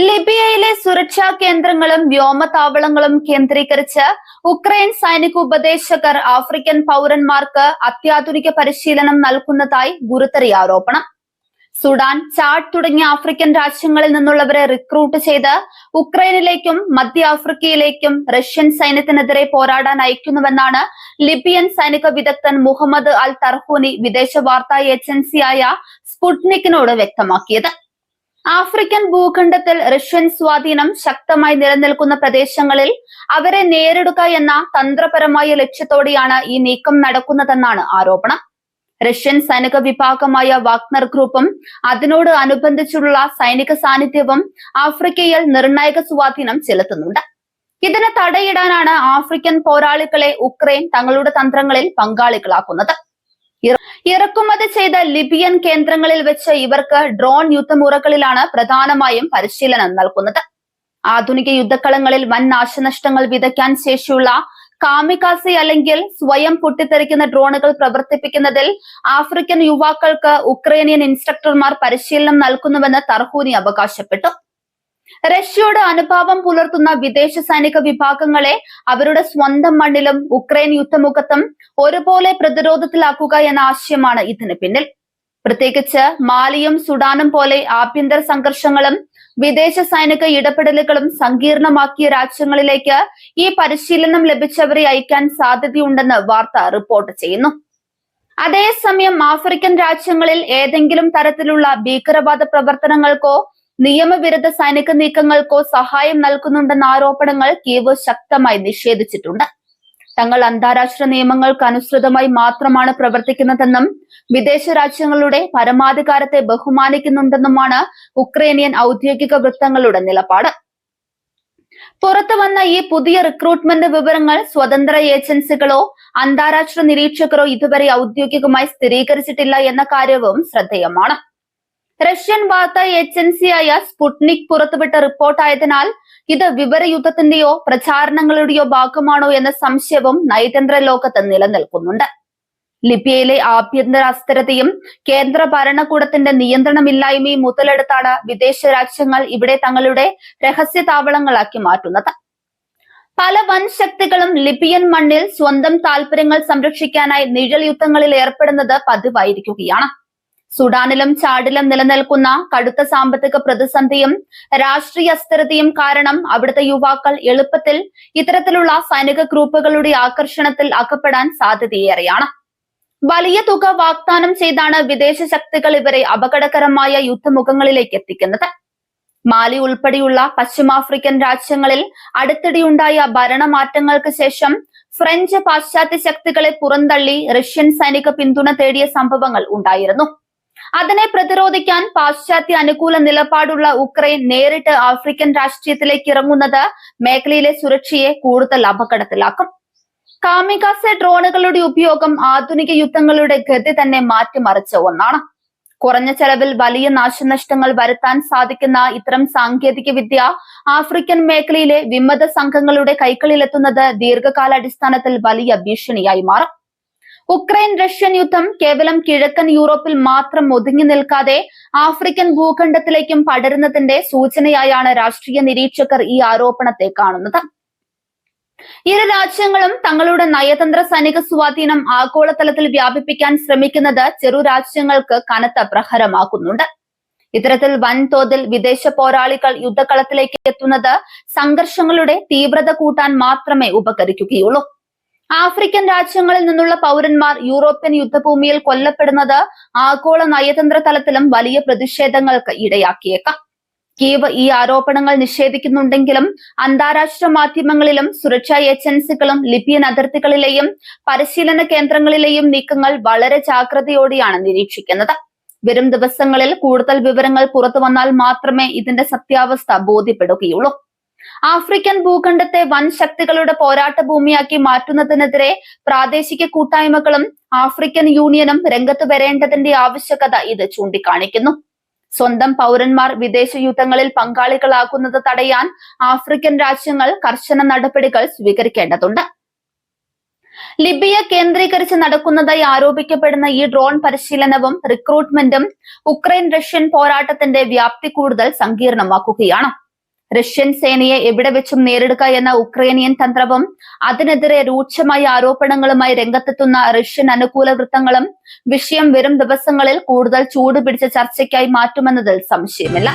ലിബിയയിലെ സുരക്ഷാ കേന്ദ്രങ്ങളും വ്യോമതാവളങ്ങളും കേന്ദ്രീകരിച്ച് ഉക്രൈൻ സൈനിക ഉപദേശകർ ആഫ്രിക്കൻ പൗരന്മാർക്ക് അത്യാധുനിക പരിശീലനം നൽകുന്നതായി ഗുരുതര ആരോപണം. സുഡാൻ, ചാഡ് തുടങ്ങിയ ആഫ്രിക്കൻ രാജ്യങ്ങളിൽ നിന്നുള്ളവരെ റിക്രൂട്ട് ചെയ്ത് ഉക്രൈനിലേക്കും മധ്യ ആഫ്രിക്കയിലേക്കും റഷ്യൻ സൈന്യത്തിനെതിരെ പോരാടാൻ അയക്കുന്നുവെന്നാണ് ലിബിയൻ സൈനിക വിദഗ്ധൻ മുഹമ്മദ് അൽ തർഹൂനി വിദേശ വാർത്താ ഏജൻസിയായ സ്പുട്നിക്കിനോട് വ്യക്തമാക്കിയത്. ആഫ്രിക്കൻ ഭൂഖണ്ഡത്തിൽ റഷ്യൻ സ്വാധീനം ശക്തമായി നിലനിൽക്കുന്ന പ്രദേശങ്ങളിൽ അവരെ നേരിടുക എന്ന തന്ത്രപരമായ ലക്ഷ്യത്തോടെയാണ് ഈ നീക്കം നടക്കുന്നതെന്നാണ് ആരോപണം. റഷ്യൻ സൈനിക വിഭാഗമായ വാഗ്നർ ഗ്രൂപ്പും അതിനോട് അനുബന്ധിച്ചുള്ള സൈനിക സാന്നിധ്യവും ആഫ്രിക്കയിൽ നിർണായക സ്വാധീനം ചെലുത്തുന്നുണ്ട്. ഇതിന് തടയിടാനാണ് ആഫ്രിക്കൻ പോരാളികളെ ഉക്രൈൻ തങ്ങളുടെ തന്ത്രങ്ങളിൽ പങ്കാളികളാക്കുന്നത്. ഇറക്കുമതി ചെയ്ത ലിബിയൻ കേന്ദ്രങ്ങളിൽ വെച്ച് ഇവർക്ക് ഡ്രോൺ യുദ്ധമുറകളിലാണ് പ്രധാനമായും പരിശീലനം നൽകുന്നത്. ആധുനിക യുദ്ധക്കളങ്ങളിൽ വൻ നാശനഷ്ടങ്ങൾ വിതയ്ക്കാൻ ശേഷിയുള്ള കാമികാസെ അല്ലെങ്കിൽ സ്വയം പൊട്ടിത്തെറിക്കുന്ന ഡ്രോണുകൾ പ്രവർത്തിപ്പിക്കുന്നതിൽ ആഫ്രിക്കൻ യുവാക്കൾക്ക് ഉക്രൈനിയൻ ഇൻസ്ട്രക്ടർമാർ പരിശീലനം നൽകുന്നുവെന്ന് തർഹൂനി അവകാശപ്പെട്ടു. റഷ്യയോട് അനുഭാവം പുലർത്തുന്ന വിദേശ സൈനിക വിഭാഗങ്ങളെ അവരുടെ സ്വന്തം മണ്ണിലും ഉക്രൈൻ യുദ്ധമുഖത്തും ഒരുപോലെ പ്രതിരോധത്തിലാക്കുക എന്ന ആശയമാണ് ഇതിന് പിന്നിൽ. പ്രത്യേകിച്ച് മാലിയും സുഡാനും പോലെ ആഭ്യന്തര സംഘർഷങ്ങളും വിദേശ സൈനിക ഇടപെടലുകളും സങ്കീർണമാക്കിയ രാജ്യങ്ങളിലേക്ക് ഈ പരിശീലനം ലഭിച്ചവരെ അയക്കാൻ സാധ്യതയുണ്ടെന്ന് വാർത്ത റിപ്പോർട്ട് ചെയ്യുന്നു. അതേസമയം ആഫ്രിക്കൻ രാജ്യങ്ങളിൽ ഏതെങ്കിലും തരത്തിലുള്ള ഭീകരവാദ പ്രവർത്തനങ്ങൾക്കോ നിയമവിരുദ്ധ സൈനിക നീക്കങ്ങൾക്കോ സഹായം നൽകുന്നുണ്ടെന്ന ആരോപണങ്ങൾ കീവ് ശക്തമായി നിഷേധിച്ചിട്ടുണ്ട്. തങ്ങൾ അന്താരാഷ്ട്ര നിയമങ്ങൾക്ക് അനുസൃതമായി മാത്രമാണ് പ്രവർത്തിക്കുന്നതെന്നും വിദേശ രാജ്യങ്ങളുടെ പരമാധികാരത്തെ ബഹുമാനിക്കുന്നുണ്ടെന്നുമാണ് ഉക്രൈനിയൻ ഔദ്യോഗിക വൃത്തങ്ങളുടെ നിലപാട്. പുറത്തുവന്ന ഈ പുതിയ റിക്രൂട്ട്മെന്റ് വിവരങ്ങൾ സ്വതന്ത്ര ഏജൻസികളോ അന്താരാഷ്ട്ര നിരീക്ഷകരോ ഇതുവരെ ഔദ്യോഗികമായി സ്ഥിരീകരിച്ചിട്ടില്ല എന്ന കാര്യവും ശ്രദ്ധേയമാണ്. റഷ്യൻ വാർത്താ ഏജൻസിയായ സ്പുട്നിക് പുറത്തുവിട്ട റിപ്പോർട്ടായതിനാൽ ഇത് വിവരയുദ്ധത്തിന്റെയോ പ്രചാരണങ്ങളുടെയോ ഭാഗമാണോ എന്ന സംശയവും നയതന്ത്ര ലോകത്ത് നിലനിൽക്കുന്നുണ്ട്. ലിബിയയിലെ ആഭ്യന്തര അസ്ഥിരതയും കേന്ദ്ര ഭരണകൂടത്തിന്റെ നിയന്ത്രണമില്ലായ്മയും മുതലെടുത്താണ് വിദേശ രാജ്യങ്ങൾ ഇവിടെ തങ്ങളുടെ രഹസ്യ താവളങ്ങളാക്കി മാറ്റുന്നത്. പല വൻ ശക്തികളും ലിബിയൻ മണ്ണിൽ സ്വന്തം താൽപര്യങ്ങൾ സംരക്ഷിക്കാനായി നിഴൽ യുദ്ധങ്ങളിൽ ഏർപ്പെടുന്നത് പതിവായിരിക്കുകയാണ്. സുഡാനിലും ചാഡിലും നിലനിൽക്കുന്ന കടുത്ത സാമ്പത്തിക പ്രതിസന്ധിയും രാഷ്ട്രീയ അസ്ഥിരതയും കാരണം അവിടുത്തെ യുവാക്കൾ എളുപ്പത്തിൽ ഇത്തരത്തിലുള്ള സൈനിക ഗ്രൂപ്പുകളുടെ ആകർഷണത്തിൽ അകപ്പെടാൻ സാധ്യതയേറെയാണ്. വലിയ തുക വാഗ്ദാനം ചെയ്താണ് വിദേശ ശക്തികൾ ഇവരെ അപകടകരമായ യുദ്ധമുഖങ്ങളിലേക്ക് എത്തിക്കുന്നത്. മാലി ഉൾപ്പെടെയുള്ള പശ്ചിമാഫ്രിക്കൻ രാജ്യങ്ങളിൽ അടുത്തിടെയുണ്ടായ ഭരണമാറ്റങ്ങൾക്ക് ശേഷം ഫ്രഞ്ച് പാശ്ചാത്യ ശക്തികളെ പുറന്തള്ളി റഷ്യൻ സൈനിക പിന്തുണ തേടിയ സംഭവങ്ങൾ ഉണ്ടായിരുന്നു. അതിനെ പ്രതിരോധിക്കാൻ പാശ്ചാത്യ അനുകൂല നിലപാടുള്ള ഉക്രൈൻ നേരിട്ട് ആഫ്രിക്കൻ രാഷ്ട്രീയത്തിലേക്ക് ഇറങ്ങുന്നത് മേഖലയിലെ സുരക്ഷയെ കൂടുതൽ അപകടത്തിലാക്കും. കാമികാസെ ഡ്രോണുകളുടെ ഉപയോഗം ആധുനിക യുദ്ധങ്ങളുടെ ഗതി തന്നെ മാറ്റിമറിച്ച ഒന്നാണ്. കുറഞ്ഞ ചെലവിൽ വലിയ നാശനഷ്ടങ്ങൾ വരുത്താൻ സാധിക്കുന്ന ഇത്തരം സാങ്കേതിക വിദ്യ ആഫ്രിക്കൻ മേഖലയിലെ വിമത സംഘങ്ങളുടെ കൈകളിലെത്തുന്നത് ദീർഘകാലാടിസ്ഥാനത്തിൽ വലിയ ഭീഷണിയായി മാറും. ഉക്രൈൻ റഷ്യൻ യുദ്ധം കേവലം കിഴക്കൻ യൂറോപ്പിൽ മാത്രം ഒതുങ്ങി നിൽക്കാതെ ആഫ്രിക്കൻ ഭൂഖണ്ഡത്തിലേക്കും പടരുന്നതിന്റെ സൂചനയായാണ് രാഷ്ട്രീയ നിരീക്ഷകർ ഈ ആരോപണത്തെ കാണുന്നത്. ഇരു രാജ്യങ്ങളും തങ്ങളുടെ നയതന്ത്ര സൈനിക സ്വാധീനം ആഗോളതലത്തിൽ വ്യാപിപ്പിക്കാൻ ശ്രമിക്കുന്നത് ചെറു രാജ്യങ്ങൾക്ക് കനത്ത പ്രഹരമാക്കുന്നുണ്ട്. ഇത്തരത്തിൽ വൻതോതിൽ വിദേശ പോരാളികൾ യുദ്ധകളത്തിലേക്ക് എത്തുന്നത് സംഘർഷങ്ങളുടെ തീവ്രത കൂട്ടാൻ മാത്രമേ ഉപകരിക്കുകയുള്ളൂ. ആഫ്രിക്കൻ രാജ്യങ്ങളിൽ നിന്നുള്ള പൗരന്മാർ യൂറോപ്യൻ യുദ്ധഭൂമിയിൽ കൊല്ലപ്പെടുന്നത് ആഗോള നയതന്ത്ര തലത്തിലും വലിയ പ്രതിഷേധങ്ങൾക്ക് ഇടയാക്കിയേക്കാം. കീവ് ഈ ആരോപണങ്ങൾ നിഷേധിക്കുന്നുണ്ടെങ്കിലും അന്താരാഷ്ട്ര മാധ്യമങ്ങളിലും സുരക്ഷാ ഏജൻസികളും ലിബിയൻ അതിർത്തികളിലെയും പരിശീലന കേന്ദ്രങ്ങളിലെയും നീക്കങ്ങൾ വളരെ ജാഗ്രതയോടെയാണ് നിരീക്ഷിക്കുന്നത്. വരും ദിവസങ്ങളിൽ കൂടുതൽ വിവരങ്ങൾ പുറത്തു വന്നാൽ മാത്രമേ ഇതിന്റെ സത്യാവസ്ഥ ബോധ്യപ്പെടുകയുള്ളൂ. ആഫ്രിക്കൻ ഭൂഖണ്ഡത്തെ വൻ ശക്തികളുടെ പോരാട്ട ഭൂമിയാക്കി മാറ്റുന്നതിനെതിരെ പ്രാദേശിക കൂട്ടായ്മകളും ആഫ്രിക്കൻ യൂണിയനും രംഗത്ത് വരേണ്ടതിന്റെ ആവശ്യകത ഇത് ചൂണ്ടിക്കാണിക്കുന്നു. സ്വന്തം പൗരന്മാർ വിദേശ യുദ്ധങ്ങളിൽ പങ്കാളികളാക്കുന്നത് തടയാൻ ആഫ്രിക്കൻ രാജ്യങ്ങൾ കർശന നടപടികൾ സ്വീകരിക്കേണ്ടതുണ്ട്. ലിബിയ കേന്ദ്രീകരിച്ച് നടക്കുന്നതായി ആരോപിക്കപ്പെടുന്ന ഈ ഡ്രോൺ പരിശീലനവും റിക്രൂട്ട്മെന്റും ഉക്രൈൻ റഷ്യൻ പോരാട്ടത്തിന്റെ വ്യാപ്തി കൂടുതൽ സങ്കീർണമാക്കുകയാണ്. റഷ്യൻ സേനയെ എവിടെ വെച്ചും നേരിടുക എന്ന ഉക്രൈനിയൻ തന്ത്രവും അതിനെതിരെ രൂക്ഷമായ ആരോപണങ്ങളുമായി രംഗത്തെത്തുന്ന റഷ്യൻ അനുകൂല വൃത്തങ്ങളും വിഷയം വരും ദിവസങ്ങളിൽ കൂടുതൽ ചൂടുപിടിച്ച ചർച്ചയ്ക്കായി മാറ്റുമെന്നതിൽ സംശയമില്ല.